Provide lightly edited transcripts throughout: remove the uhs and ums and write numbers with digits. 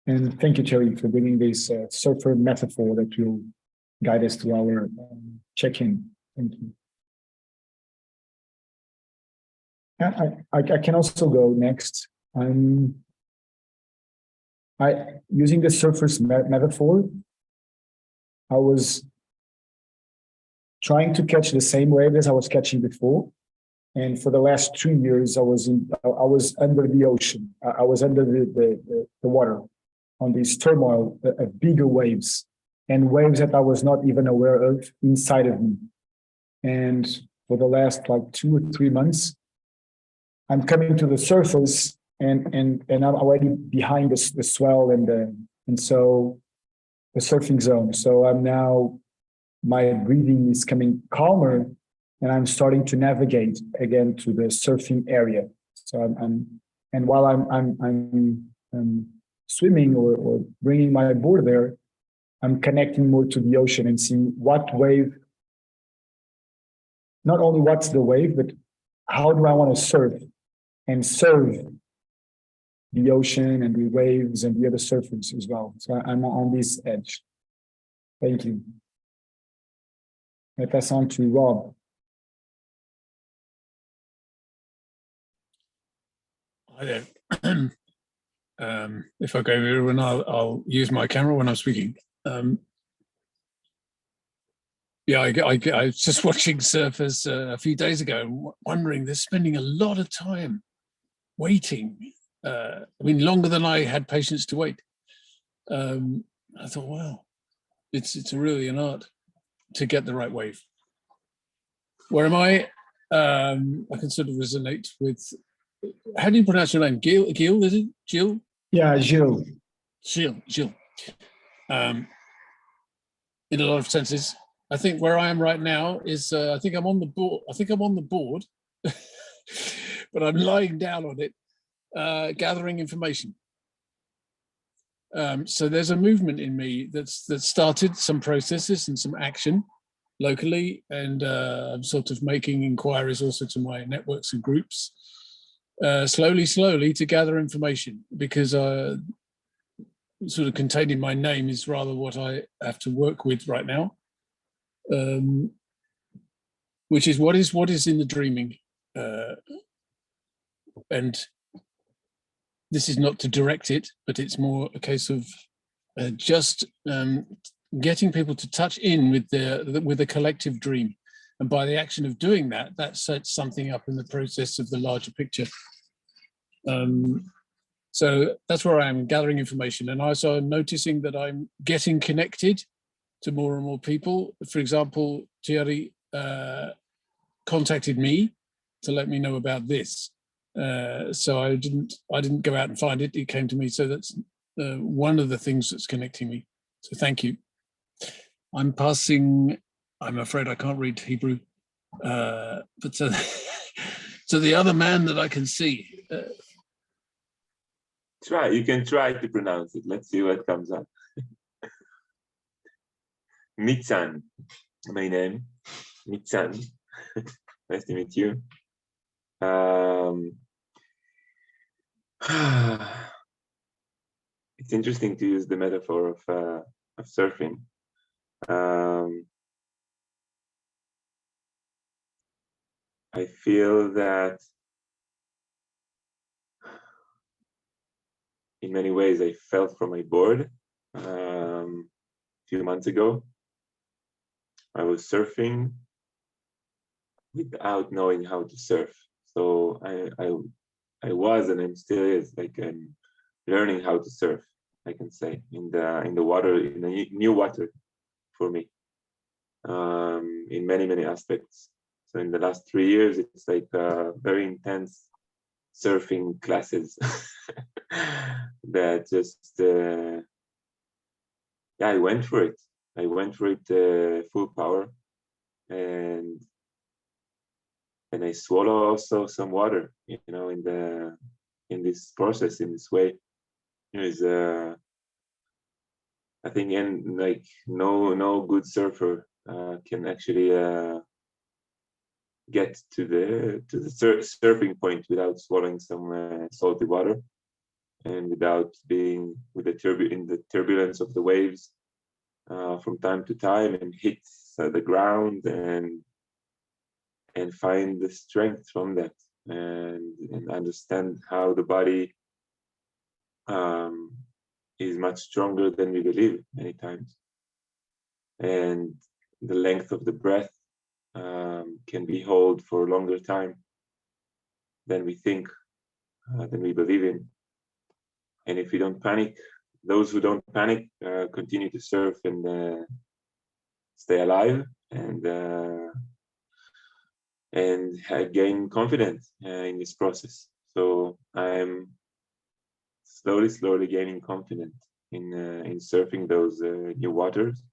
And thank you, Thierry, for bringing this surfer metaphor that will guide us to our check-in. Thank you. I can also go next. Using the surfer's metaphor, I was trying to catch the same wave as I was catching before. And for the last 2 years, I was under the ocean. I was under the water on these turmoil of bigger waves and waves that I was not even aware of inside of me. And for the last like 2 or 3 months, I'm coming to the surface and I'm already behind the swell and so the surfing zone. So I'm now, my breathing is coming calmer and I'm starting to navigate again to the surfing area. So and while I'm swimming or bringing my board there, I'm connecting more to the ocean and seeing what wave, not only what's the wave, but how do I want to surf and serve the ocean and the waves and the other surfers as well. So I'm on this edge. Thank you. I pass on to Rob. Hi there. If I go everyone, I'll use my camera when I'm speaking. Yeah, I was just watching surfers a few days ago and wondering they're spending a lot of time waiting. I mean, longer than I had patience to wait. I thought, wow, it's really an art to get the right wave. Where am I? I can sort of resonate with, how do you pronounce your name? Gil, is it? Jill? Yeah, Gil. Jill. In a lot of senses. I think where I am right now is, I think I'm on the board, but I'm lying down on it, gathering information. So there's a movement in me that started some processes and some action locally, and I'm sort of making inquiries also to my networks and groups, slowly to gather information, because sort of contained in my name is rather what I have to work with right now, which is what is in the dreaming, and this is not to direct it, but it's more a case of just getting people to touch in with the collective dream, and by the action of doing that, that sets something up in the process of the larger picture. So that's where I am, gathering information, and also noticing that I'm getting connected to more and more people. For example, Thierry contacted me to let me know about this. So I didn't go out and find it. It came to me. So that's one of the things that's connecting me. So thank you. I'm passing. I'm afraid I can't read Hebrew, but so the other man that I can see. Try. You can try to pronounce it. Let's see what comes up. Nitzan, my name. Nitzan. Nice to meet you. It's interesting to use the metaphor of surfing. I feel that in many ways I fell from my board a few months ago. I was surfing without knowing how to surf. So I was, and I'm still is, like, I'm learning how to surf, I can say, in the water, in the new water for me, in many aspects. So in the last 3 years, it's like very intense surfing classes that just yeah, I went for it. I went for it full power, and I swallow also some water, you know, in this process, in this way. Is I think, and like no good surfer can actually get to the surfing point without swallowing some salty water. and without being with in the turbulence of the waves from time to time, and hits the ground, and find the strength from that, and understand how the body is much stronger than we believe many times, and the length of the breath can be held for a longer time than we think, than we believe in. And if we don't panic, those who don't panic continue to surf and stay alive, and gain confidence in this process. So I'm slowly gaining confidence in surfing those new waters.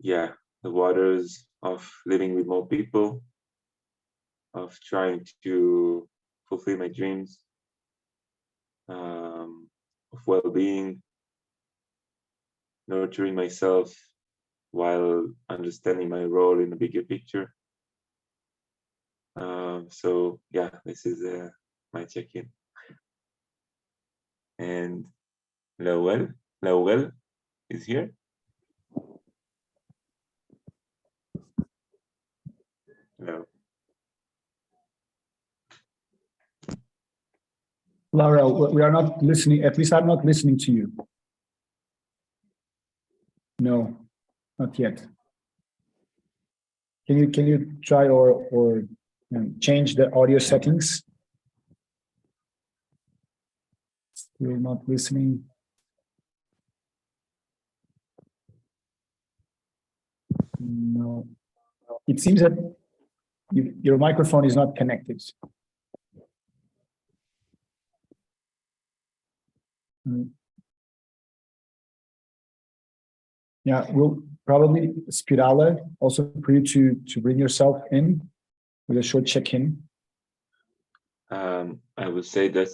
Yeah, the waters of living with more people, of trying to fulfill my dreams, of well-being, nurturing myself while understanding my role in the bigger picture. So yeah, this is my check-in. And Laurel is here. Hello. Laurel, we are not listening. At least I'm not listening to you. No, not yet. Can you try or change the audio settings? Still not listening. No, it seems that your microphone is not connected. Yeah, we'll probably Spirale also for you to bring yourself in with a short check-in. I would say that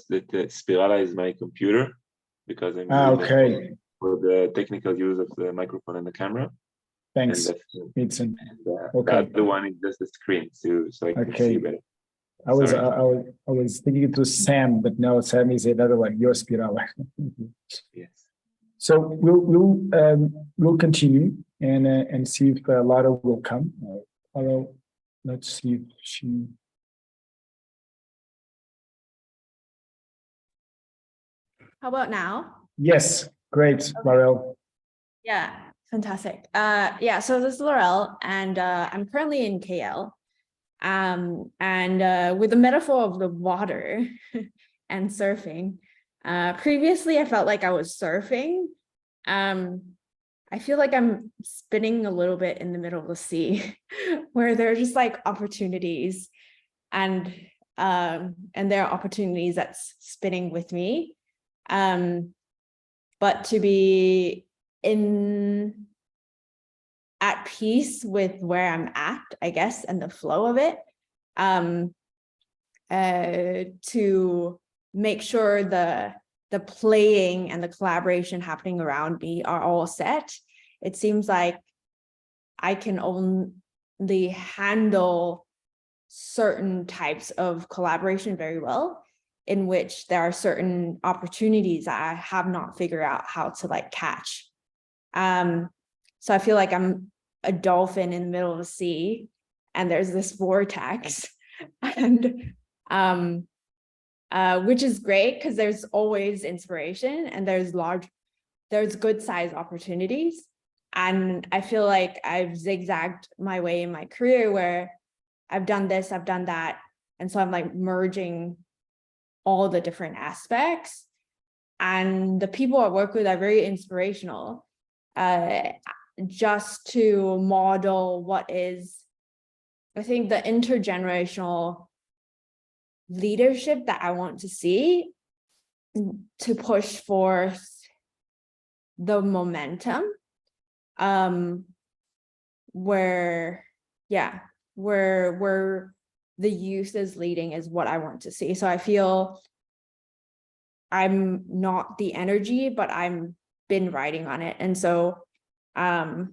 Spirala is my computer, because I'm okay. for the technical use of the microphone and the camera. Thanks, Nitzan. Okay. The other one is just the screen, so I can see better. I was thinking it was Sam, but no, Sam is another one. You're Spirala. Yes. So we'll continue and see if Lara will come. Lara, let's see if she. How about now? Yes, great, Laurel. Yeah, fantastic. Yeah, so this is Laurel, and I'm currently in KL. And with the metaphor of the water and surfing, previously I felt like I was surfing. I feel like I'm spinning a little bit in the middle of the sea, where there are just like opportunities, and there are opportunities that's spinning with me. But to be at peace with where I'm at, I guess, and the flow of it, to make sure the playing and the collaboration happening around me are all set. It seems like I can only handle certain types of collaboration very well, in which there are certain opportunities that I have not figured out how to like catch. So I feel like I'm a dolphin in the middle of the sea, and there's this vortex, and which is great because there's always inspiration, and there's good size opportunities. And I feel like I've zigzagged my way in my career, where I've done this, I've done that. And so I'm like merging all the different aspects. And the people I work with are very inspirational, just to model what is, I think, the intergenerational leadership that I want to see, to push forth the momentum, where the youth is leading is what I want to see. So I feel I'm not the energy, but I'm been riding on it. And so, but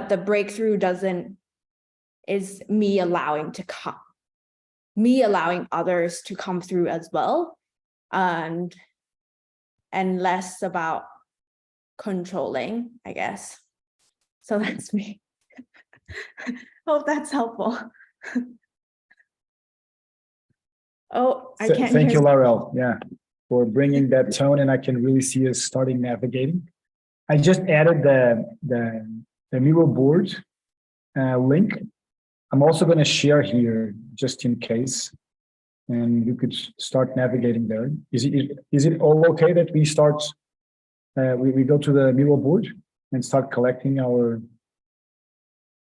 the breakthrough is me allowing to come. me allowing others to come through as well, and less about controlling, I guess. So that's me. Hope that's helpful. Oh, I can't Thank hear. you, Laurel. Yeah, for bringing that tone, and I can really see us starting navigating. I just added the Miro board link. I'm also going to share here just in case, and you could start navigating there. Is it all okay that we start? We go to the Miro board and start collecting our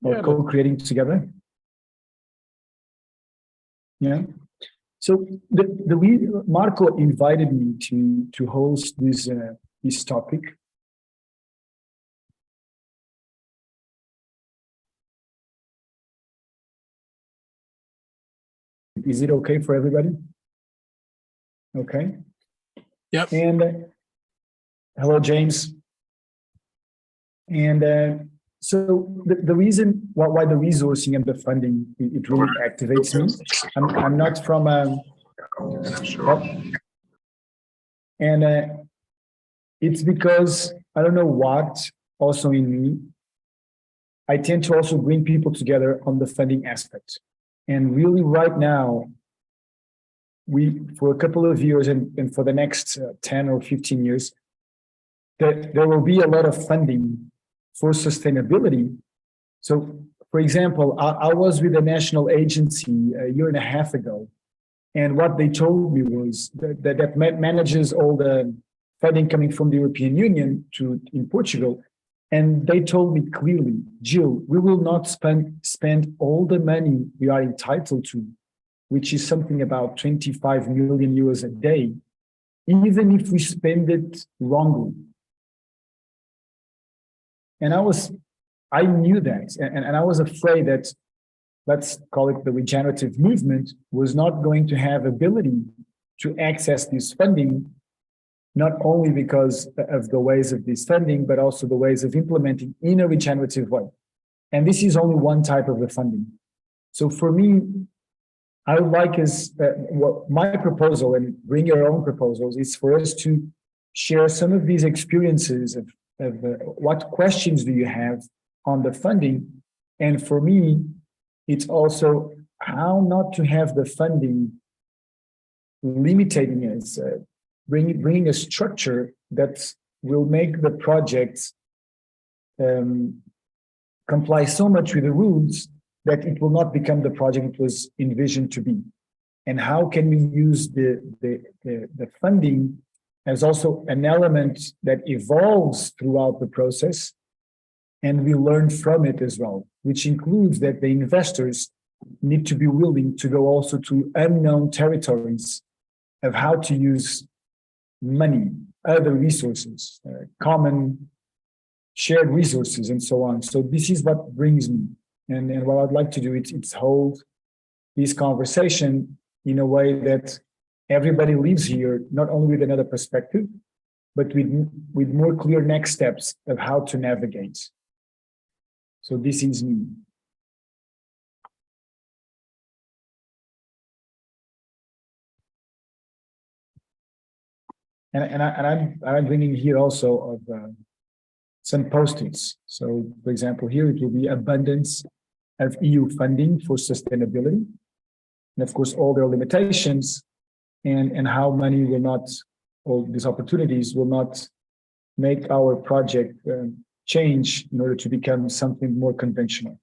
co-creating together. Yeah. So Marco invited me to host this topic. Is it okay for everybody? Okay. Yep. And hello, James. And so the reason why the resourcing and the funding, it really activates me. I'm not from and it's because I don't know what also in me, I tend to also bring people together on the funding aspect. And really right now, for a couple of years and for the next 10 or 15 years, that there will be a lot of funding for sustainability. So, for example, I was with a national agency a year and a half ago, and what they told me was that manages all the funding coming from the European Union in Portugal, and they told me clearly, Jill, we will not spend all the money we are entitled to, which is something about 25 million euros a day, even if we spend it wrongly. And I knew that, and I was afraid that, let's call it the regenerative movement, was not going to have ability to access this funding, not only because of the ways of this funding, but also the ways of implementing in a regenerative way. And this is only one type of the funding. So for me, I would like my proposal, and bring your own proposals, is for us to share some of these experiences of what questions do you have on the funding. And for me, it's also how not to have the funding limiting us, bringing a structure that will make the projects comply so much with the rules that it will not become the project it was envisioned to be. And how can we use the funding as also an element that evolves throughout the process, and we learn from it as well, which includes that the investors need to be willing to go also to unknown territories of how to use money, other resources, common shared resources, and so on. So this is what brings me. And what I'd like to do, it's hold this conversation in a way that everybody leaves here, not only with another perspective, but with more clear next steps of how to navigate. So this is me. And I'm bringing here also of some post-its. So, for example, here it will be abundance of EU funding for sustainability, and of course all their limitations, and how money will not, all these opportunities will not make our project change in order to become something more conventional.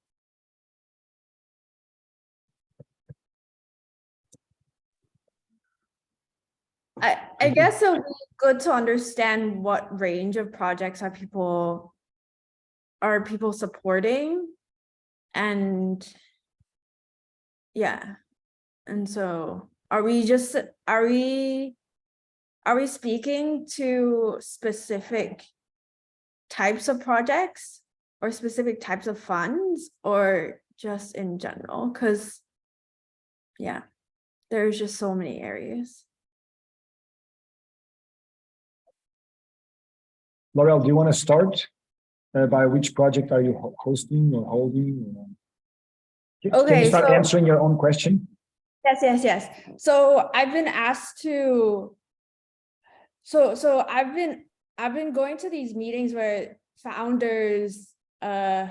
I guess it would be good to understand what range of projects are people supporting, and yeah, and so are we speaking to specific types of projects or specific types of funds, or just in general? Because yeah, there's just so many areas. Laurel, do you want to start by which project are you hosting or holding? Can you start answering your own question? Yes. So I've been asked to. So I've been going to these meetings where founders are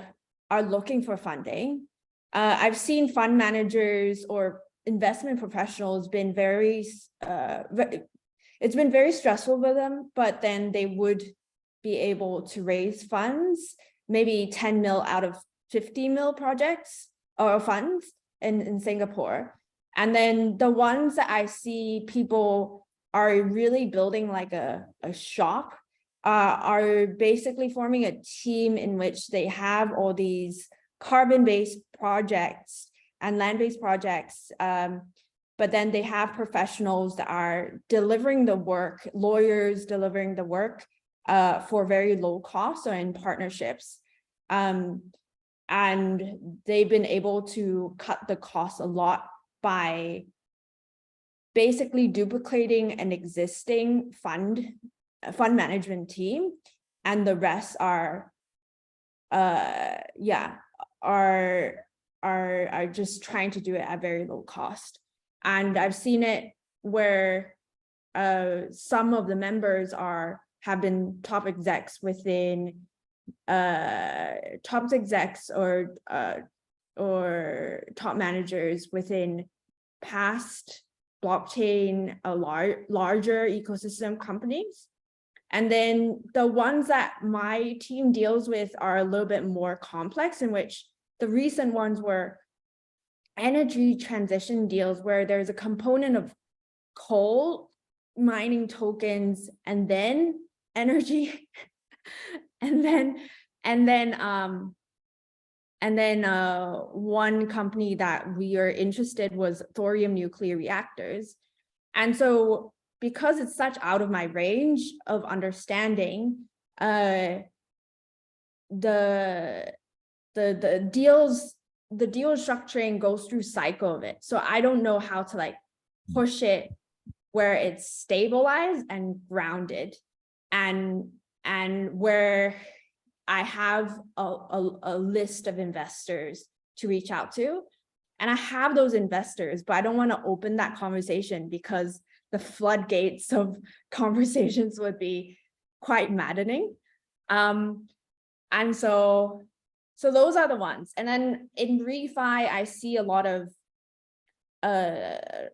looking for funding. I've seen fund managers or investment professionals been very it's been very stressful for them, but then they would be able to raise funds, maybe 10 mil out of 50 mil projects or funds in Singapore. And then the ones that I see people are really building like a shop, are basically forming a team in which they have all these carbon-based projects and land-based projects, but then they have professionals that are delivering the work, lawyers delivering the work for very low cost or in partnerships. And they've been able to cut the cost a lot by basically duplicating an existing fund management team, and the rest are just trying to do it at very low cost. And I've seen it where some of the members have been top execs within or top managers within past blockchain, larger ecosystem companies. And then the ones that my team deals with are a little bit more complex, in which the recent ones were energy transition deals, where there's a component of coal mining tokens and then energy and then one company that we are interested was thorium nuclear reactors. And so because it's such out of my range of understanding, the deal structuring goes through cycle of it. So I don't know how to like push it where it's stabilized and grounded, and where I have a list of investors to reach out to. And I have those investors, but I don't want to open that conversation because the floodgates of conversations would be quite maddening. And so those are the ones. And then in refi, I see a lot of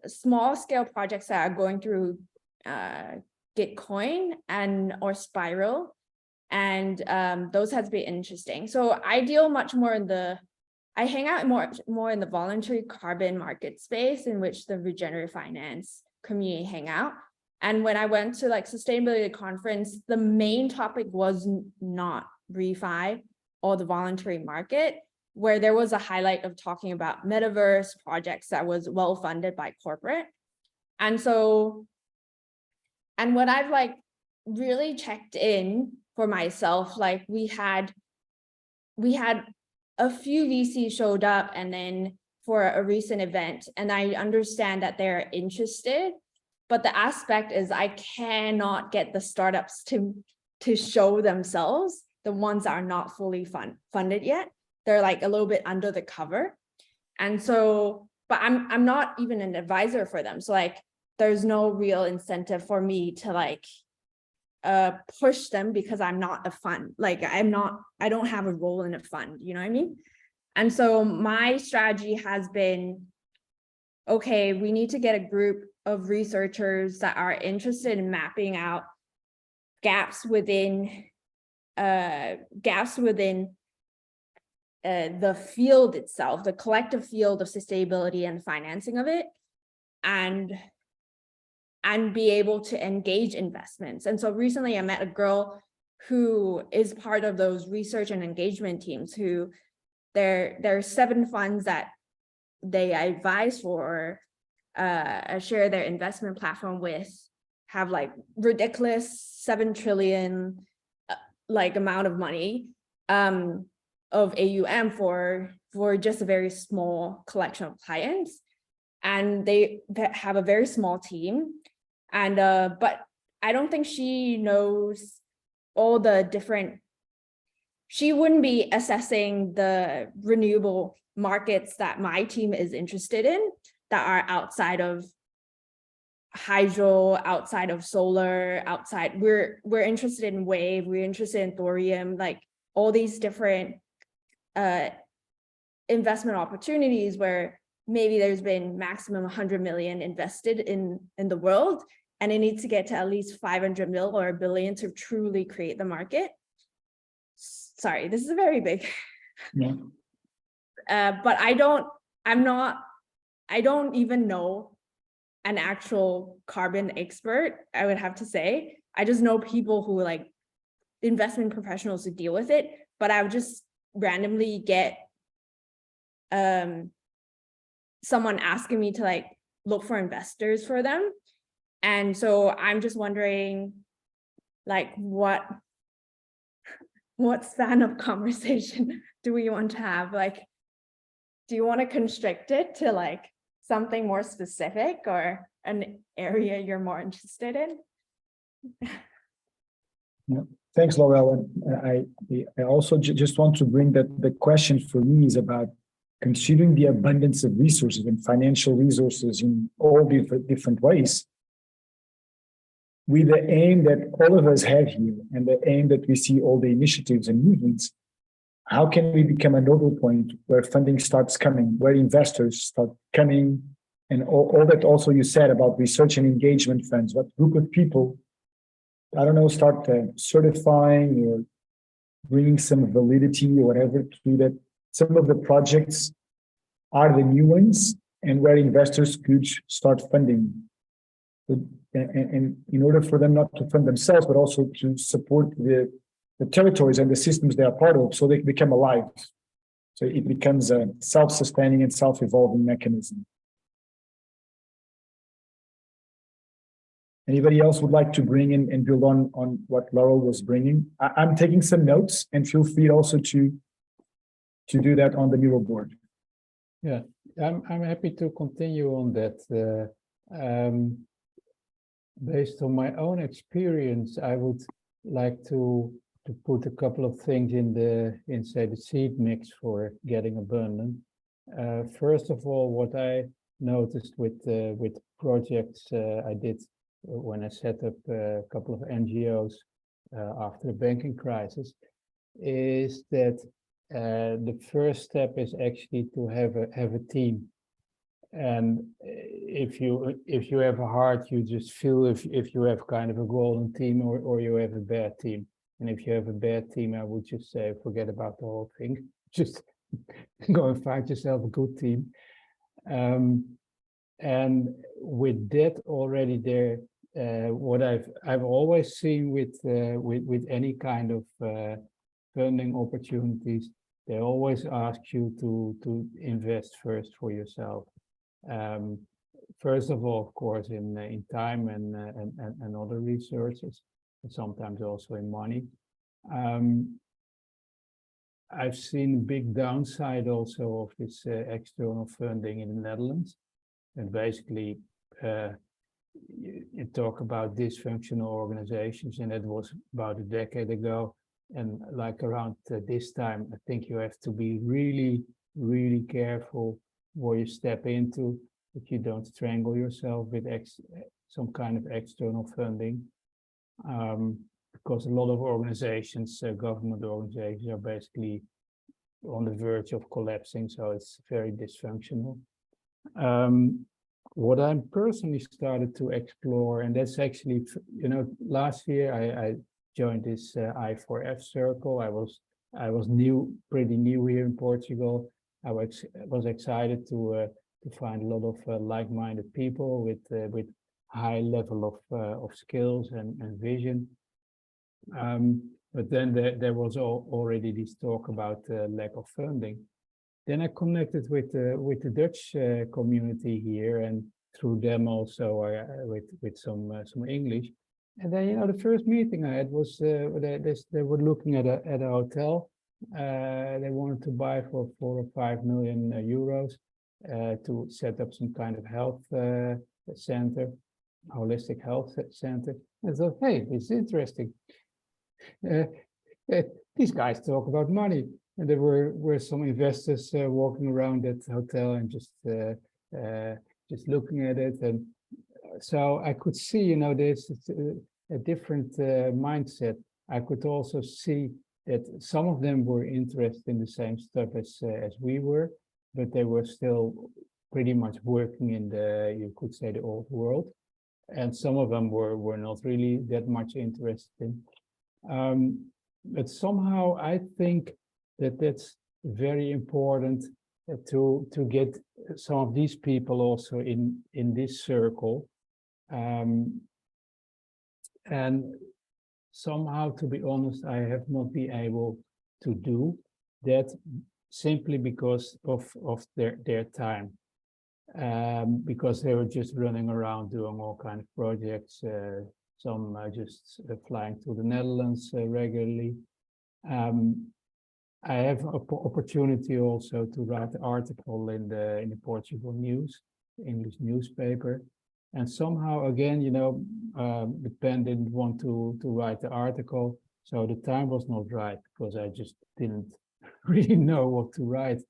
small scale projects that are going through Gitcoin or Spiral. And those has been interesting. So I deal much more I hang out more in the voluntary carbon market space, in which the regenerative finance community hang out. And when I went to like sustainability conference, the main topic was not refi or the voluntary market, where there was a highlight of talking about metaverse projects that was well funded by corporate. And what I've like really checked in for myself, like we had a few VCs showed up and then for a recent event, and I understand that they're interested, but the aspect is I cannot get the startups to show themselves, the ones that are not fully funded yet. They're like a little bit under the cover. And so, but I'm not even an advisor for them. So like, there's no real incentive for me to like push them, because I'm not a fund. Like I don't have a role in a fund, you know what I mean? And so my strategy has been, okay, we need to get a group of researchers that are interested in mapping out gaps within the field itself, the collective field of sustainability and financing of it, and be able to engage investments. And so recently I met a girl who is part of those research and engagement teams, who there are 7 funds that they advise for, share their investment platform with, have like ridiculous 7 trillion like amount of money of AUM for just a very small collection of clients. And they have a very small team. And but I don't think she knows all the different, she wouldn't be assessing the renewable markets that my team is interested in. that are outside of hydro, outside of solar, outside. We're interested in wave, we're interested in thorium, like all these different investment opportunities where maybe there's been maximum 100 million invested in the world, and it needs to get to at least 500 mil or $1 billion to truly create the market. Sorry, this is very big. Yeah. But I don't even know an actual carbon expert, I would have to say. I just know people who like investment professionals who deal with it, but I would just randomly get someone asking me to like look for investors for them. And so I'm just wondering, like, what span of conversation do we want to have? Like, do you want to constrict it to like something more specific or an area you're more interested in? Yeah. Thanks, Laurel. And I also just want to bring that the question for me is about considering the abundance of resources and financial resources in all different ways, with the aim that all of us have here and the aim that we see all the initiatives and movements. How can we become a nodal point where funding starts coming, where investors start coming, and all that also you said about research and engagement funds, what group of people, I don't know, start certifying or bringing some validity or whatever to that. Some of the projects are the new ones and where investors could start funding. And in order for them not to fund themselves, but also to support the territories and the systems they are part of, so they become alive. So it becomes a self-sustaining and self-evolving mechanism. Anybody else would like to bring in and build on what Laurel was bringing? I'm taking some notes, and feel free also to do that on the mural board. Yeah, I'm happy to continue on that. Based on my own experience, I would like to put a couple of things in say the seed mix for getting abundant. First of all, what I noticed with projects I did when I set up a couple of NGOs after the banking crisis, is that the first step is actually to have a team. And if you have a heart, you just feel if you have kind of a golden team or you have a bad team. And if you have a bad team, I would just say forget about the whole thing. Just go and find yourself a good team. And with that already there, what I've always seen with any kind of funding opportunities, they always ask you to invest first for yourself. First of all, of course, in time and other resources, and sometimes also in money. I've seen a big downside also of this external funding in the Netherlands. And basically, you talk about dysfunctional organizations, and it was about a decade ago. And like around this time, I think you have to be really, really careful where you step into, that you don't strangle yourself with some kind of external funding. Because a lot of organizations, government organizations, are basically on the verge of collapsing, so it's very dysfunctional. What I personally started to explore, and that's actually, last year I joined this I4F Circle. I was pretty new here in Portugal. I was excited to find a lot of like-minded people with high level of skills and vision. But then there was already this talk about lack of funding. Then I connected with the Dutch community here, and through them also with some English. And then the first meeting I had was they were looking at a hotel. They wanted to buy for 4 or 5 million euros to set up some kind of health center, holistic health center. I thought, hey, it's interesting. These guys talk about money, and there were some investors walking around that hotel and just just looking at it. And so I could see, you know, there's a different mindset. I could also see that some of them were interested in the same stuff as we were, but they were still pretty much working in the, you could say, the old world. And some of them were not really that much interested in. But somehow I think that that's very important to get some of these people also in this circle. And somehow, to be honest, I have not been able to do that simply because of their time. Because they were just running around doing all kind of projects, some just flying to the Netherlands regularly. I have an opportunity also to write an article in the Portugal news, English newspaper. And somehow, again, you know, the pen didn't want to write the article, so the time was not right because I just didn't really know what to write.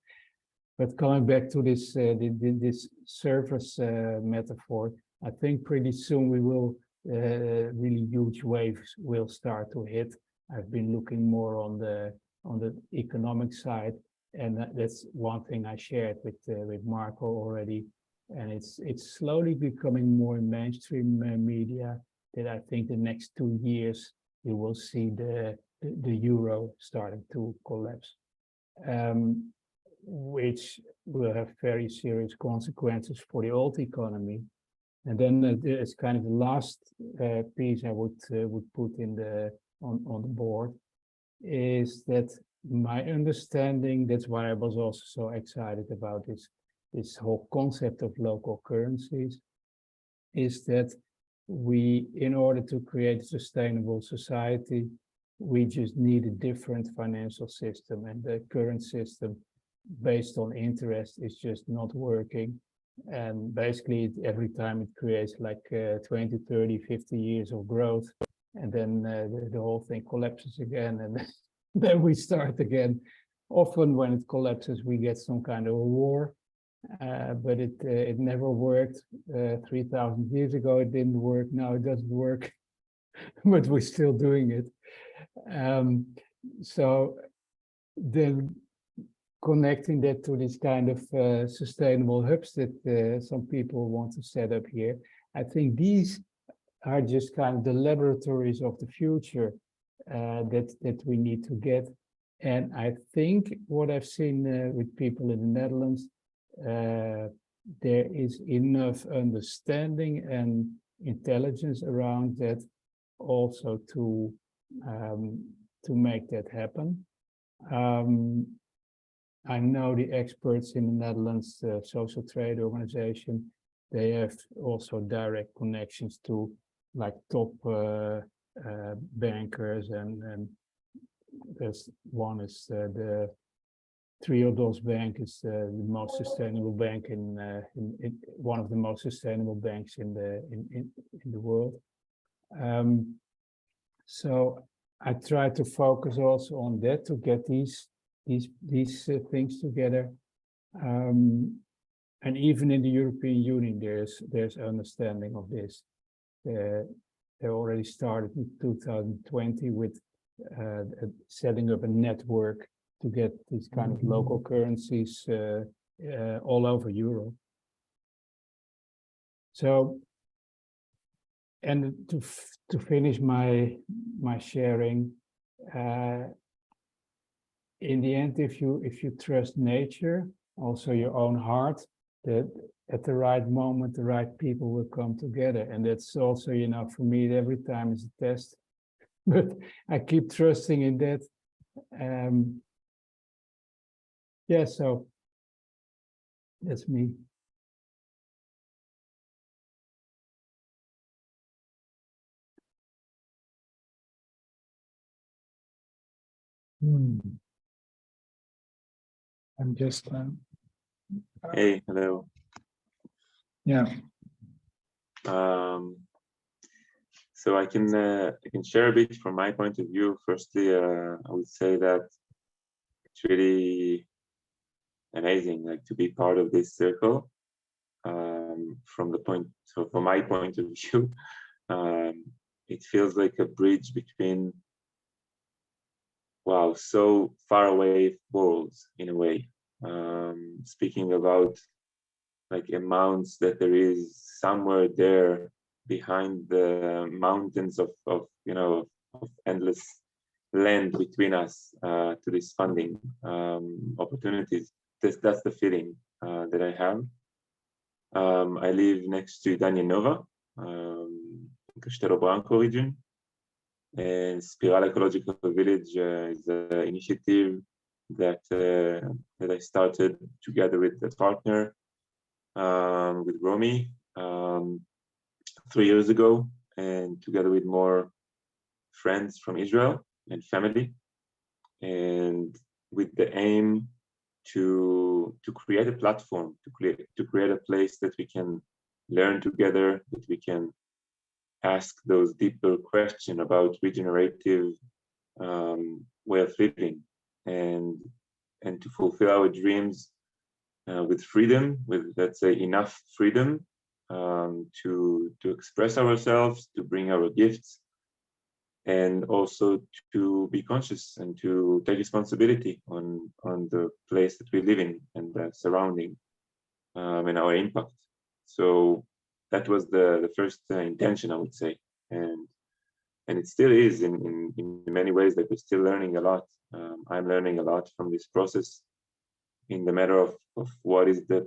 But coming back to this this surface metaphor, I think pretty soon we will really huge waves will start to hit. I've been looking more on the economic side, and that's one thing I shared with Marco already. And it's slowly becoming more mainstream media that I think the next 2 years you will see the euro starting to collapse, which will have very serious consequences for the old economy. And then it's kind of the last piece I would put in on the board is that my understanding, that's why I was also so excited about this whole concept of local currencies, is that we, in order to create a sustainable society, we just need a different financial system, and the current system based on interest is just not working. And basically every time it creates like 20, 30, 50 years of growth, and then the whole thing collapses again, and then we start again. Often when it collapses, we get some kind of a war, but it never worked. 3,000 years ago, it didn't work. Now it doesn't work, but we're still doing it. So then connecting that to this kind of sustainable hubs that some people want to set up here, I think these are just kind of the laboratories of the future that we need to get. And I think what I've seen with people in the Netherlands, there is enough understanding and intelligence around that also to make that happen. I know the experts in the Netherlands, Social Trade Organization, they have also direct connections to like top bankers, and there's one is the Triodos Bank is the most sustainable bank in one of the most sustainable banks in the world. So I try to focus also on that to get these things together. And even in the European Union, there's understanding of this. They already started in 2020 with setting up a network to get these kind of local currencies all over Europe. So, and to finish my sharing, in the end, if you trust nature, also your own heart, that at the right moment, the right people will come together. And that's also, you know, for me, every time is a test, but I keep trusting in that. Yeah, so that's me. I'm just Hey, hello. yeah. So I can share a bit from my point of view. Firstly, I would say that it's really amazing, like, to be part of this circle. from my point of view, it feels like a bridge between, wow, so far away worlds in a way. Speaking about like amounts that there is somewhere there behind the mountains of endless land between us to this funding opportunities. That's the feeling that I have. I live next to Danienova, Castello Branco region, and Spiral Ecological Village is an initiative that I started together with a partner, with Romy, 3 years ago, and together with more friends from Israel and family, and with the aim to create a platform, to create a place that we can learn together, that we can ask those deeper questions about regenerative way of living, and to fulfill our dreams with freedom, with, let's say, enough freedom to express ourselves, to bring our gifts, and also to be conscious and to take responsibility on the place that we live in and the surrounding and our impact. So that was the first intention, I would say, and it still is in many ways that we're still learning a lot. I'm learning a lot from this process in the matter of what is the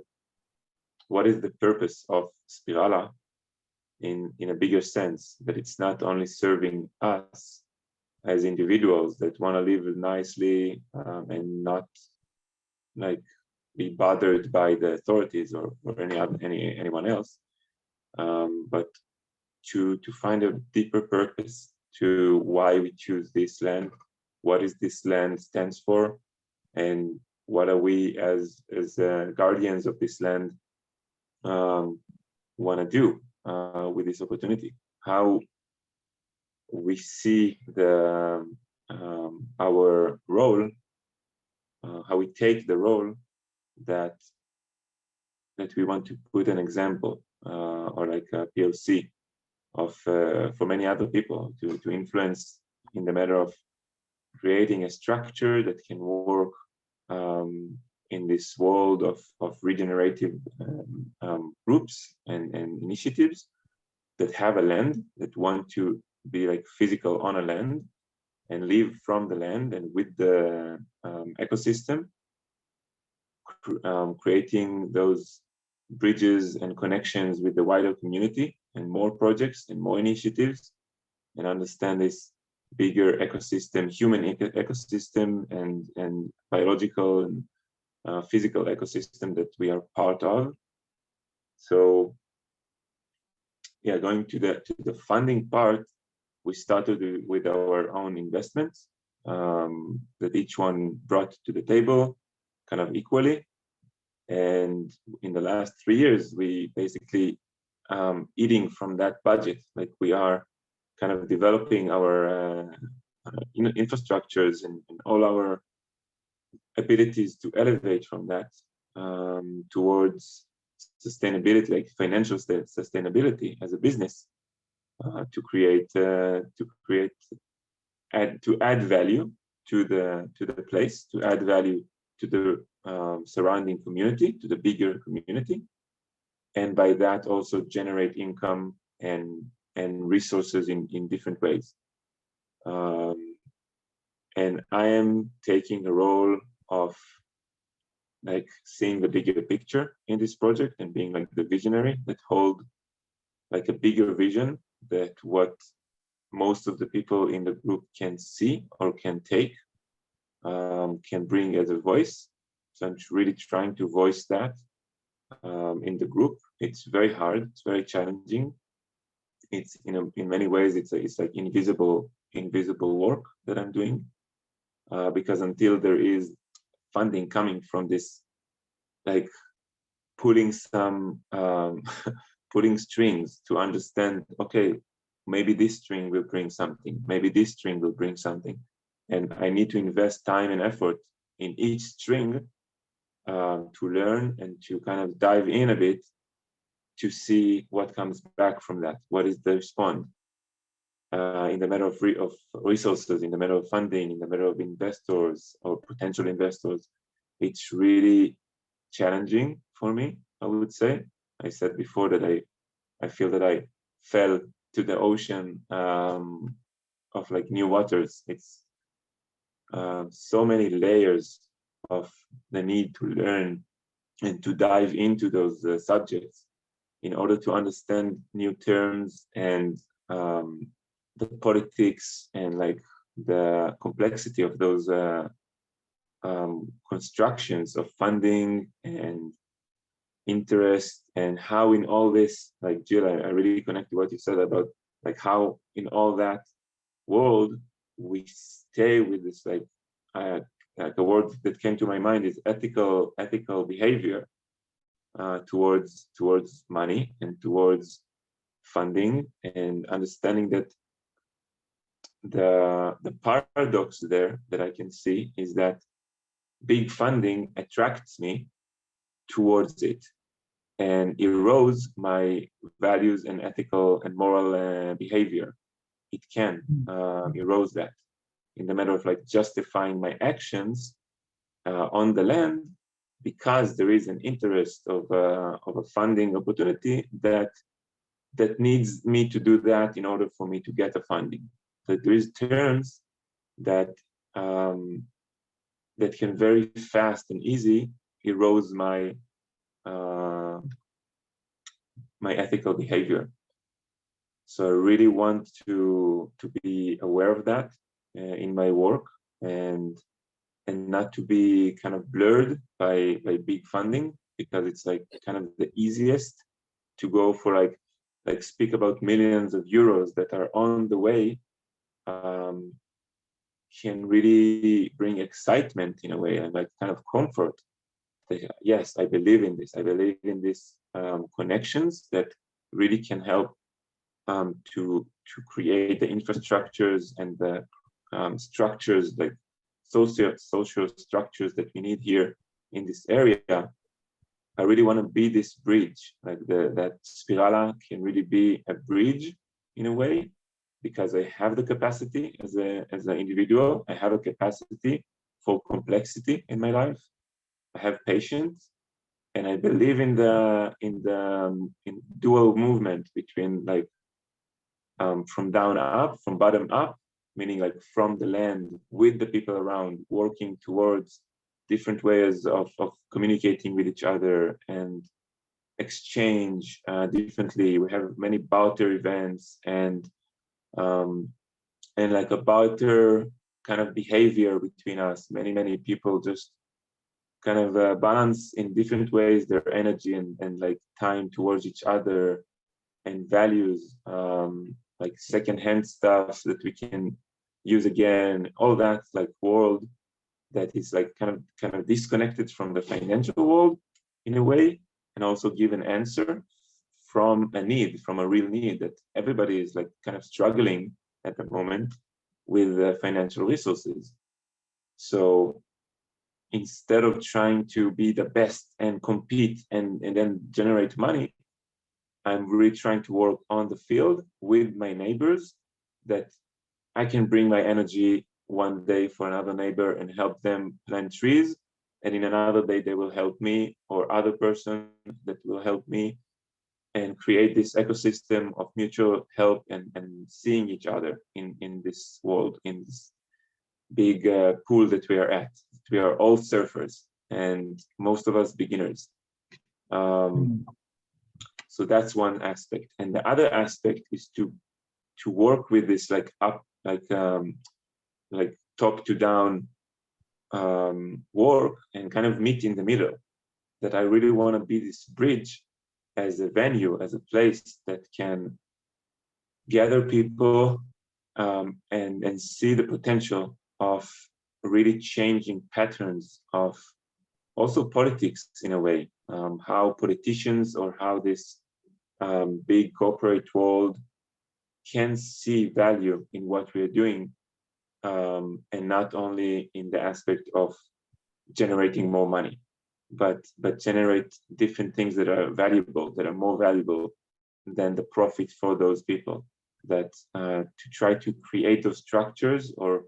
purpose of Spirala in a bigger sense, that it's not only serving us as individuals that want to live nicely and not like be bothered by the authorities or anyone else, but to find a deeper purpose to why we choose this land, what is this land stands for, and what are we as guardians of this land want to do with this opportunity, how we see our role, how we take the role that we want to put an example or like a POC of for many other people to influence in the matter of creating a structure that can work in this world of regenerative groups and initiatives that have a land, that want to be like physical on a land and live from the land and with the ecosystem, creating those bridges and connections with the wider community and more projects and more initiatives, and understand this bigger ecosystem, human ecosystem and biological and physical ecosystem that we are part of. So yeah, going to the funding part, we started with our own investments that each one brought to the table kind of equally. And in the last 3 years, we basically eating from that budget, like we are kind of developing our infrastructures and all our abilities to elevate from that towards sustainability, like financial sustainability as a business, to add value to the place, to add value to the surrounding community, to the bigger community, and by that also generate income and resources in different ways. And I am taking the role of like seeing the bigger picture in this project and being like the visionary that hold like a bigger vision that what most of the people in the group can see or can take, can bring as a voice. So I'm really trying to voice that in the group. It's very hard, it's very challenging. It's in many ways it's like invisible work that I'm doing, because until there is funding coming from this, like pulling some pulling strings to understand, okay, maybe this string will bring something, maybe this string will bring something, and I need to invest time and effort in each string to learn and to kind of dive in a bit to see what comes back from that. What is the response in the matter of resources, in the matter of funding, in the matter of investors or potential investors. It's really challenging for me, I would say. I said before that I feel that I fell to the ocean of like new waters. It's so many layers of the need to learn and to dive into those subjects in order to understand new terms and the politics and like the complexity of those constructions of funding and interest, and how in all this, like Jill, I really connect to what you said about like how in all that world we stay with this like a word that came to my mind is ethical behavior towards money and towards funding, and understanding that the paradox there that I can see is that big funding attracts me towards it and erodes my values and ethical and moral behavior. It can erode that in the matter of like justifying my actions on the land, because there is an interest of a funding opportunity that needs me to do that in order for me to get a funding. That there is terms that that can very fast and easy erode my my ethical behavior. So I really want to be aware of that in my work, and not to be kind of blurred by big funding, because it's like kind of the easiest to go for like speak about millions of euros that are on the way. Can really bring excitement in a way, and like kind of comfort. Yes, I believe in this. I believe in these connections that really can help to create the infrastructures and the structures, like social structures that we need here in this area. I really want to be this bridge, like that Spirala can really be a bridge in a way, because I have the capacity as an individual. I have a capacity for complexity in my life. I have patience, and I believe in dual movement between like from down up, from bottom up, meaning like from the land with the people around, working towards different ways of communicating with each other and exchange differently. We have many barter events and like a barter kind of behavior between us. Many people just kind of balance in different ways their energy and like time towards each other, and values like secondhand stuff that we can use again. All that like world that is like kind of disconnected from the financial world in a way, and also give an answer from a need, from a real need that everybody is like kind of struggling at the moment with financial resources. So instead of trying to be the best and compete and then generate money, I'm really trying to work on the field with my neighbors, that I can bring my energy one day for another neighbor and help them plant trees, and in another day they will help me, or other person that will help me, and create this ecosystem of mutual help and seeing each other in this world, in this big pool that we are at. We are all surfers, and most of us beginners. So that's one aspect, and the other aspect is to work with this like up, like top to down work, and kind of meet in the middle. That I really want to be this bridge as a venue, as a place that can gather people and see the potential of really changing patterns of also politics in a way, how politicians or how this big corporate world can see value in what we're doing, and not only in the aspect of generating more money. but generate different things that are valuable, that are more valuable than the profit for those people. That to try to create those structures or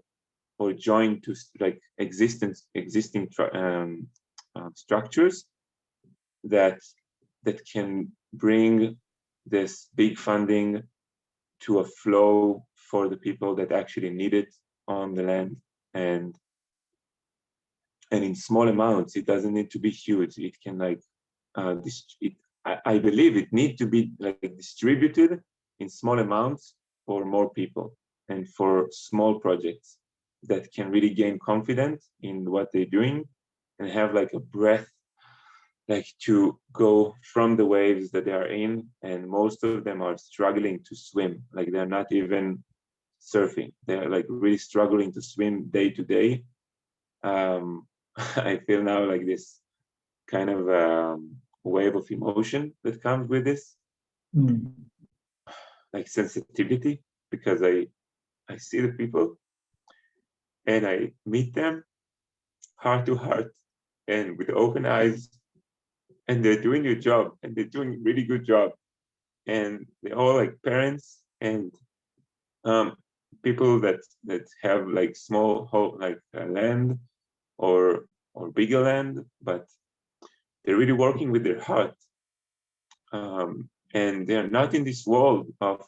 join to like existing structures that can bring this big funding to a flow for the people that actually need it on the land, and in small amounts. It doesn't need to be huge. It can like I believe it needs to be like distributed in small amounts for more people and for small projects that can really gain confidence in what they're doing and have like a breath, like to go from the waves that they are in. And most of them are struggling to swim, like they're not even surfing. They're like really struggling to swim day to day. I feel now like this kind of wave of emotion that comes with this, like sensitivity, because I see the people and I meet them heart to heart and with open eyes, and they're doing your job, and they're doing a really good job, and they're all like parents and people that have like small land or bigger land, but they're really working with their heart, and they're not in this world of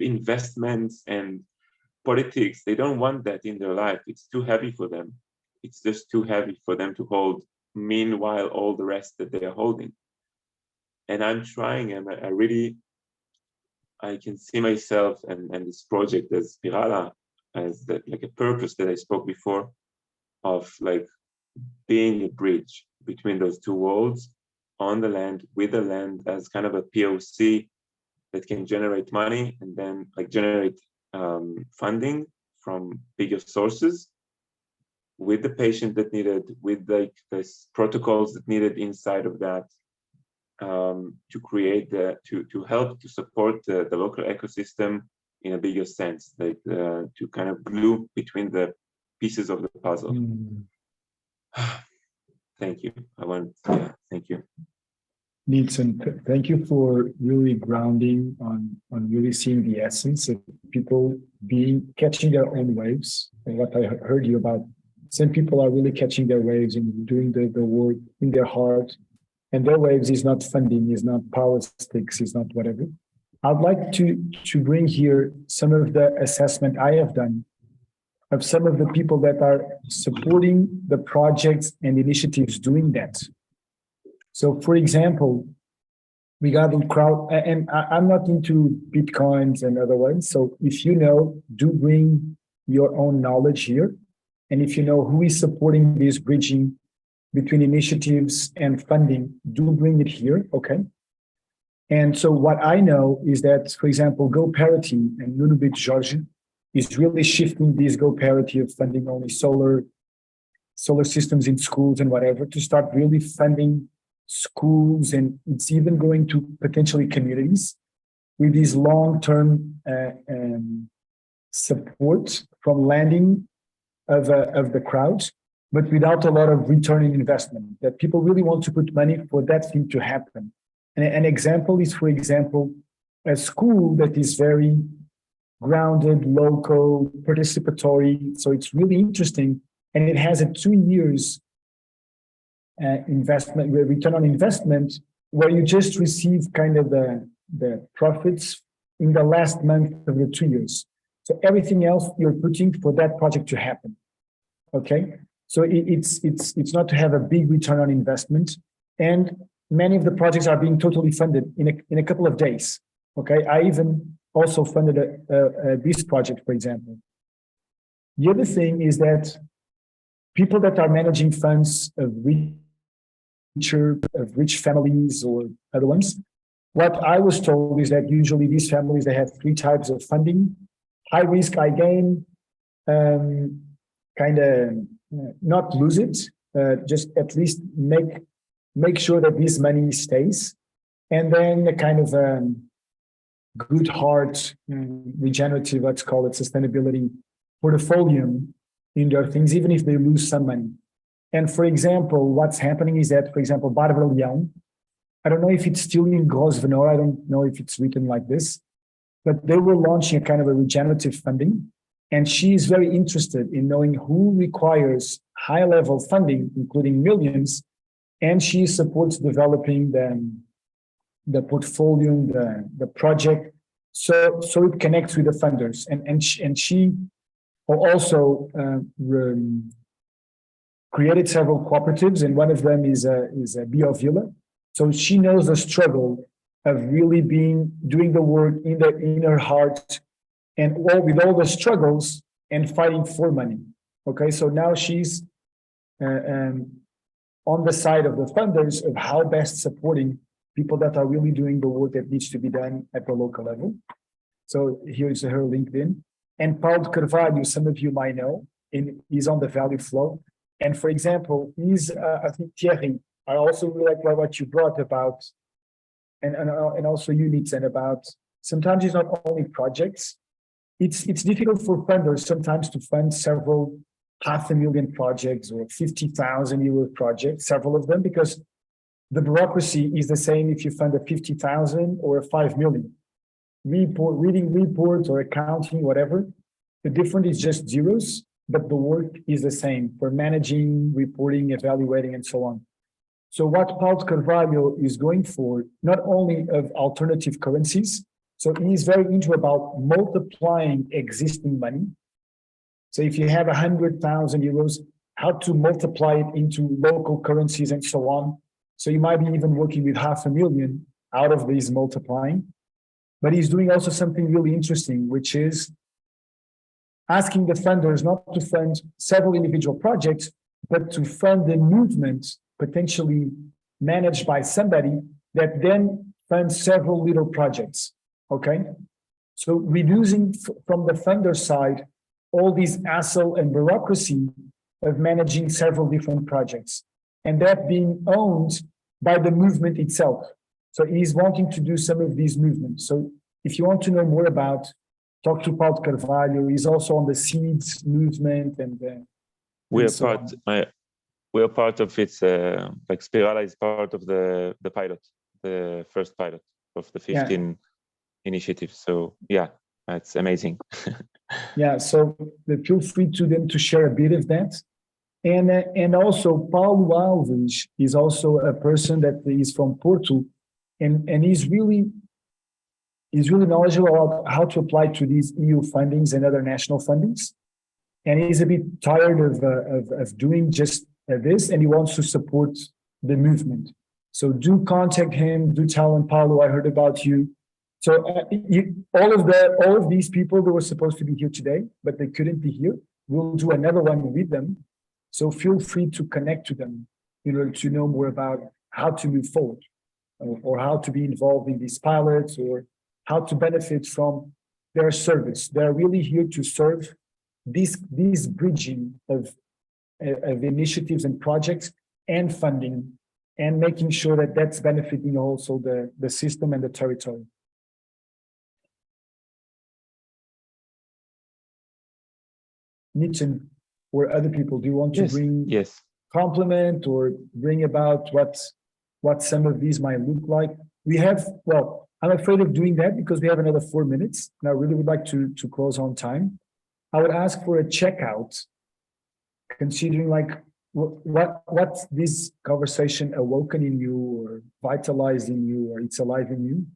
investments and politics. They don't want that in their life. It's too heavy for them. It's just too heavy for them to hold, meanwhile all the rest that they are holding. And I'm trying, and I can see myself and this project as Spirala, as like a purpose that I spoke before, of like being a bridge between those two worlds, on the land, with the land, as kind of a POC that can generate money and then like generate funding from bigger sources, with the patient that needed, with like this protocols that needed inside of that, to create to help to support the local ecosystem in a bigger sense, like to kind of glue between the pieces of the puzzle. Thank you. Thank you. Nitzan, thank you for really grounding on really seeing the essence of people catching their own waves. And what I heard you about, some people are really catching their waves and doing the work in their heart. And their waves is not funding, is not politics, is not whatever. I'd like to bring here some of the assessment I have done of some of the people that are supporting the projects and initiatives doing that. So, for example, regarding crowd, and I'm not into Bitcoins and other ones. So if you know, do bring your own knowledge here. And if you know who is supporting this bridging between initiatives and funding, do bring it here, okay? And so what I know is that, for example, Go Parity and Nunubit George is really shifting this Go Parity of funding only solar systems in schools and whatever, to start really funding schools, and it's even going to potentially communities with these long-term support from lending of the crowd, but without a lot of return in investment, that people really want to put money for that thing to happen. And an example is, for example, a school that is very grounded, local, participatory. So it's really interesting. And it has a 2 years investment, return on investment, where you just receive kind of the profits in the last month of the 2 years. So everything else you're putting for that project to happen. Okay. So it's not to have a big return on investment, and many of the projects are being totally funded in a couple of days. Okay, I even also funded this project, for example. The other thing is that people that are managing funds of rich families or other ones, what I was told is that usually these families, they have 3 types of funding: high risk, high gain, kind of not lose it, just at least make sure that this money stays, and then a kind of good heart, regenerative, let's call it sustainability portfolio in their things, even if they lose some money. And for example, what's happening is that, for example, Barbara Leão, I don't know if it's still in Grosvenor, I don't know if it's written like this, but they were launching a kind of a regenerative funding. And she is very interested in knowing who requires high-level funding, including millions, and she supports developing the portfolio, the project, so it connects with the funders. And she also created several cooperatives, and one of them is a Biovilla. So she knows the struggle of really doing the work in her heart, and with all the struggles and fighting for money. Okay, so now she's on the side of the funders of how best supporting people that are really doing the work that needs to be done at the local level. So here's her LinkedIn. And Paulo Carvalho, some of you might know, he's on the value flow. And for example, I think Thierry, I also really like what you brought about, and also you, Nitzan, about sometimes it's not only projects. It's difficult for funders sometimes to fund several $500,000 projects or 50,000 euro projects, several of them, because the bureaucracy is the same if you fund a 50,000 or a 5 million. Reading reports or accounting, whatever, the difference is just zeros, but the work is the same for managing, reporting, evaluating, and so on. So what Paulo Carvalho is going for, not only of alternative currencies, so he's very into about multiplying existing money. So if you have 100,000 euros, how to multiply it into local currencies and so on. So you might be even working with 500,000 out of these multiplying. But he's doing also something really interesting, which is asking the funders not to fund several individual projects, but to fund the movement potentially managed by somebody that then funds several little projects, okay? So reducing from the funder side, all these hassle and bureaucracy of managing several different projects, and that being owned by the movement itself. So he's wanting to do some of these movements. So if you want to know more about, talk to Paulo Carvalho. He's also on the Seeds movement, and we are so part of its like Spirala is part of the pilot, the first pilot of the 15 initiatives. So yeah, that's amazing. Yeah, so feel free to them to share a bit of that. And also Paulo Alves is also a person that is from Porto, and he's really knowledgeable about how to apply to these EU fundings and other national fundings. And he's a bit tired of doing just this, and he wants to support the movement. So do contact him, do tell him, Paulo, I heard about you. So all of these people that were supposed to be here today, but they couldn't be here, we'll do another one with them. So feel free to connect to them in order to know more about how to move forward, or how to be involved in these pilots, or how to benefit from their service. They're really here to serve this bridging of initiatives and projects and funding, and making sure that that's benefiting also the system and the territory. Nitzan, or other people, do you want to bring compliment or bring about what some of these might look like? We have, well, I'm afraid of doing that because we have another 4 minutes, and I really would like to close on time. I would ask for a checkout, considering like what this conversation awoken in you, or vitalized in you, or it's alive in you.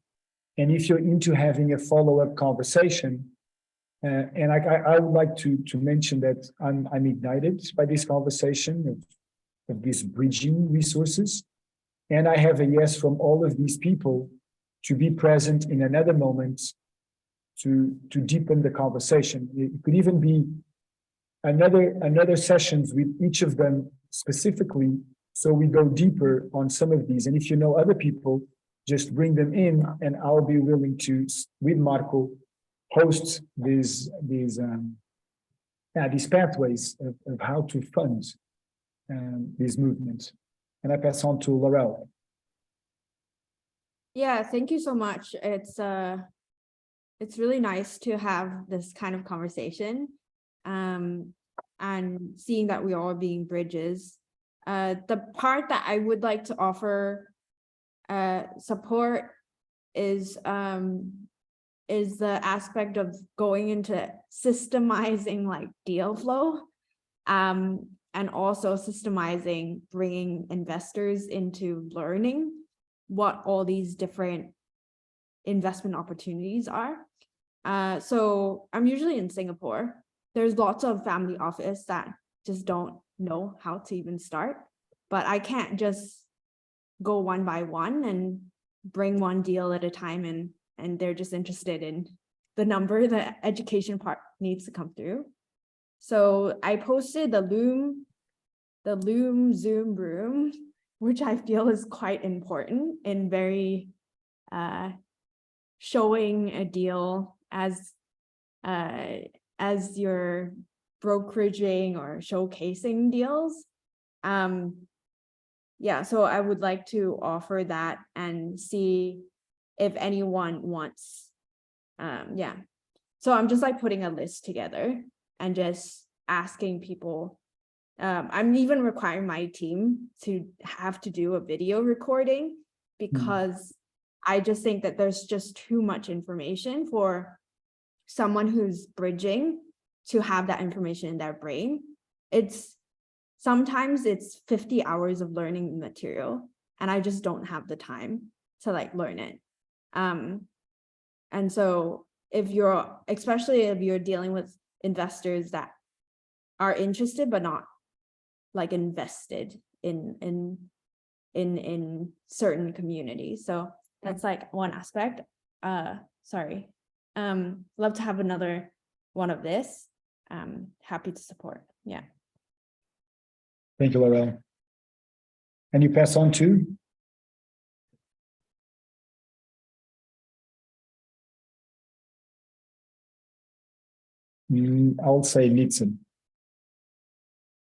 And if you're into having a follow-up conversation, and I would like to mention that I'm ignited by this conversation of these bridging resources. And I have a yes from all of these people to be present in another moment to deepen the conversation. It could even be another sessions with each of them specifically, so we go deeper on some of these. And if you know other people, just bring them in, and I'll be willing to, with Marco, host these pathways of how to fund these movements. And I pass on to Laurel. Yeah, thank you so much. It's really nice to have this kind of conversation, and seeing that we are being bridges The part that I would like to offer support is the aspect of going into systemizing like deal flow, and also systemizing, bringing investors into learning what all these different investment opportunities are. So I'm usually in Singapore. There's lots of family office that just don't know how to even start, but I can't just go one by one and bring one deal at a time, and they're just interested in the number. The education part needs to come through. So I posted the Loom Zoom room, which I feel is quite important in very showing a deal as you're brokeraging or showcasing deals. Yeah, so I would like to offer that and see if anyone wants, yeah. So I'm just like putting a list together and just asking people. I'm even requiring my team to have to do a video recording, because I just think that there's just too much information for someone who's bridging to have that information in their brain. Sometimes it's 50 hours of learning material, and I just don't have the time to like learn it. And so especially if you're dealing with investors that are interested but not like invested in certain communities. So that's like one aspect. Sorry. Love to have another one of this. Happy to support. Yeah. Thank you, Laurel. And you pass on to? I'll say Nitzan.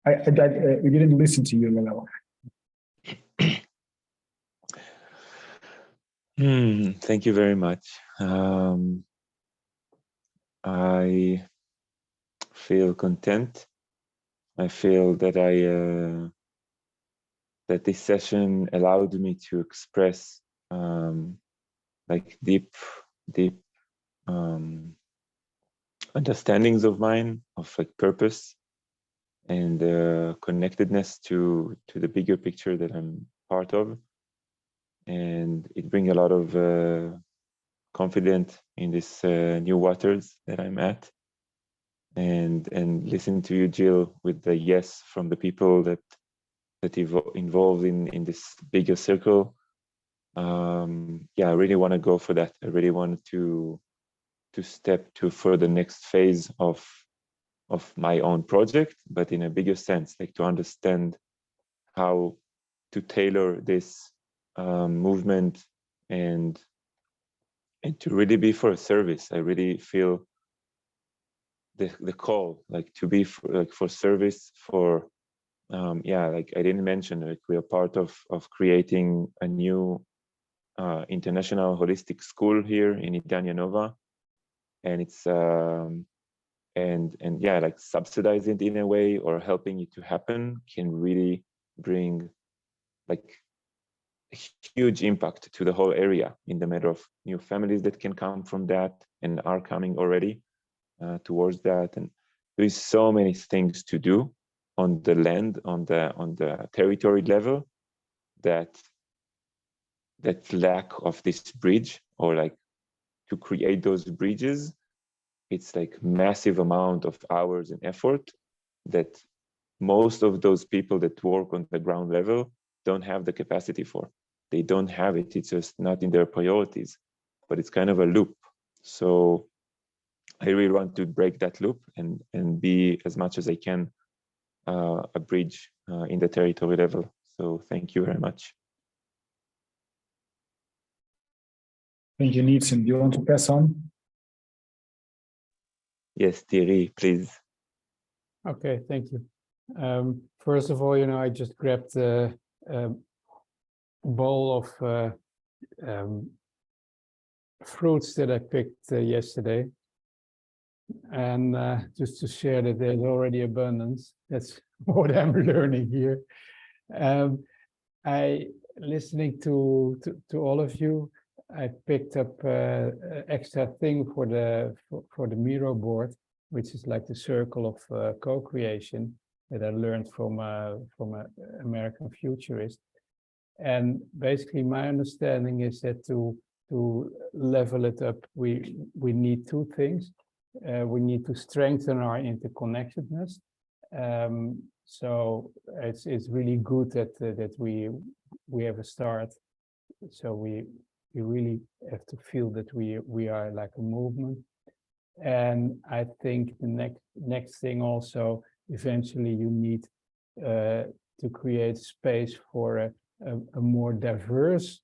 We didn't listen to you, Laurel. Thank you very much. I feel content. I feel that that this session allowed me to express like deep understandings of mine, of like purpose and connectedness to the bigger picture that I'm part of. And it brings a lot of confidence in this new waters that I'm at. And listen to you, Jill, with the yes from the people that involved in this bigger circle. Yeah, I really want to go for that. I really wanted to step for the next phase of my own project, but in a bigger sense, like to understand how to tailor this movement and to really be for a service. I really feel the call, like to be for service, for yeah, like I didn't mention, like we are part of creating a new international holistic school here in Itania Nova, and it's and yeah, like subsidize it in a way or helping it to happen can really bring like a huge impact to the whole area in the matter of new families that can come from that and are coming already towards that. And there is so many things to do on the land, on the territory level, that lack of this bridge, or like to create those bridges, it's like massive amount of hours and effort that most of those people that work on the ground level don't have the capacity for. They don't have it. It's just not in their priorities, but it's kind of a loop. So I really want to break that loop and be as much as I can a bridge in the territory level. So thank you very much. Thank you, Nitzan. Do you want to pass on? Yes, Thierry, please. Okay, thank you. First of all, I just grabbed a bowl of fruits that I picked yesterday. And just to share that there's already abundance. That's what I'm learning here. I listening to all of you. I picked up an extra thing for the Miro board, which is like the circle of co-creation that I learned from an American futurist. And basically, my understanding is that to level it up, we need two things. We need to strengthen our interconnectedness. So it's really good that we have a start. So we really have to feel that we are like a movement. And I think the next thing also, eventually you need to create space for a more diverse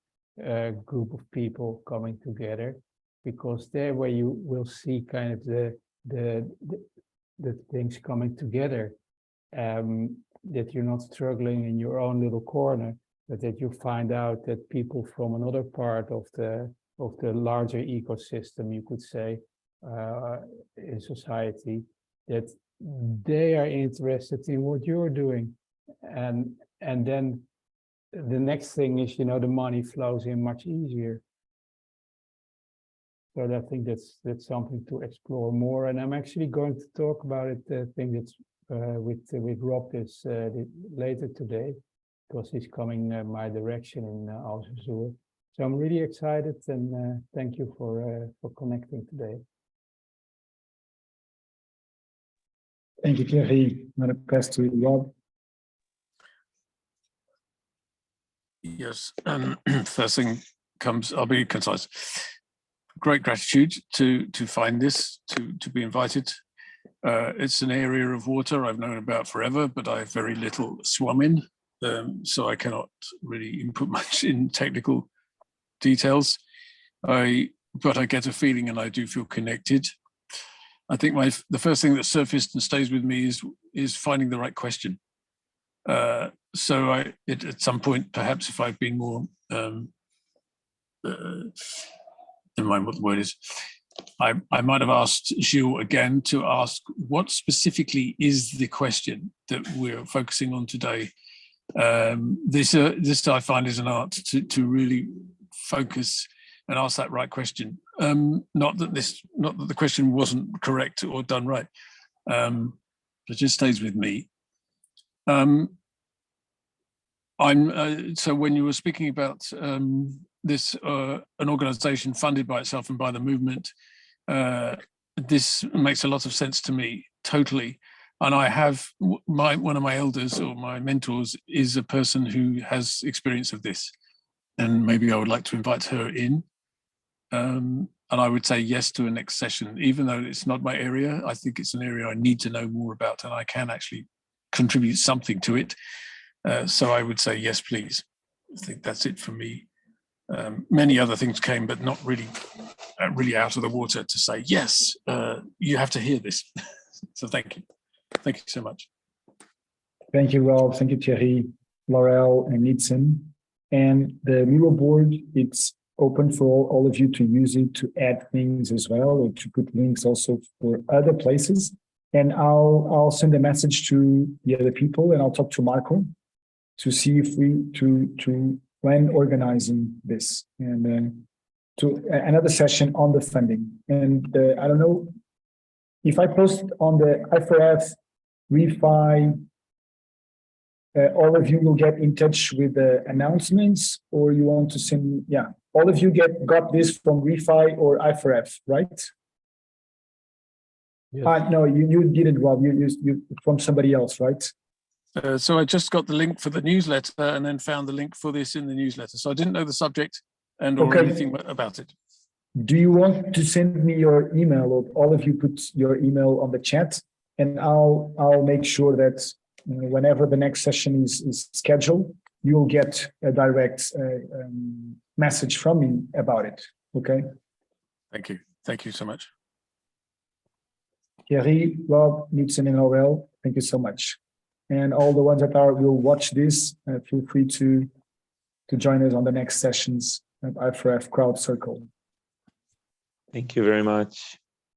group of people coming together, because there where you will see kind of the things coming together, that you're not struggling in your own little corner, but that you find out that people from another part of the larger ecosystem, you could say, in society, that they are interested in what you're doing, and then the next thing is, the money flows in much easier. So I think that's something to explore more, and I'm actually going to talk about it. I think it's with Rob this later today, because he's coming my direction in Algershoek. So I'm really excited, and thank you for connecting today. Thank you, Thierry. I'm going to pass to Rob. Yes, first thing comes, I'll be concise. Great gratitude to find this, to be invited. It's an area of water I've known about forever, but I have very little swum in, so I cannot really input much in technical details. But I get a feeling, and I do feel connected. I think the first thing that surfaced and stays with me is finding the right question. So at some point, perhaps if I've been more, never mind what the word is, I might have asked Gilles again to ask what specifically is the question that we're focusing on today. This I find is an art to really focus and ask that right question. Not that the question wasn't correct or done right. It just stays with me. So when you were speaking about this, an organization funded by itself and by the movement, this makes a lot of sense to me, totally. And I have one of my elders or my mentors is a person who has experience of this, and maybe I would like to invite her in. And I would say yes to a next session, even though it's not my area. I think it's an area I need to know more about, and I can actually contribute something to it. So I would say yes, please. I think that's it for me. Many other things came, but not really out of the water to say, yes, you have to hear this. So thank you. Thank you so much. Thank you, Rob. Thank you, Thierry, Laurel, and Nitzan. And the Miro board, it's open for all of you to use it to add things as well, or to put links also for other places. And I'll send a message to the other people, and I'll talk to Marco to see if we to when organizing this, and to another session on the funding. And I don't know if I post on the I4F Refi, all of you will get in touch with the announcements, or you want to send, all of you got this from Refi or I4F, right? Yes. No, you didn't, Rob, you from somebody else, right? So I just got the link for the newsletter and then found the link for this in the newsletter. So I didn't know the subject or anything about it. Do you want to send me your email, or all of you put your email on the chat, and I'll make sure that whenever the next session is scheduled, you'll get a direct message from me about it. Okay. Thank you. Thank you so much. Thierry, Rob, Nitzan, and Laurel, thank you so much. And all the ones that will watch this, feel free to join us on the next sessions at I4F Crowd Circle. Thank you very much.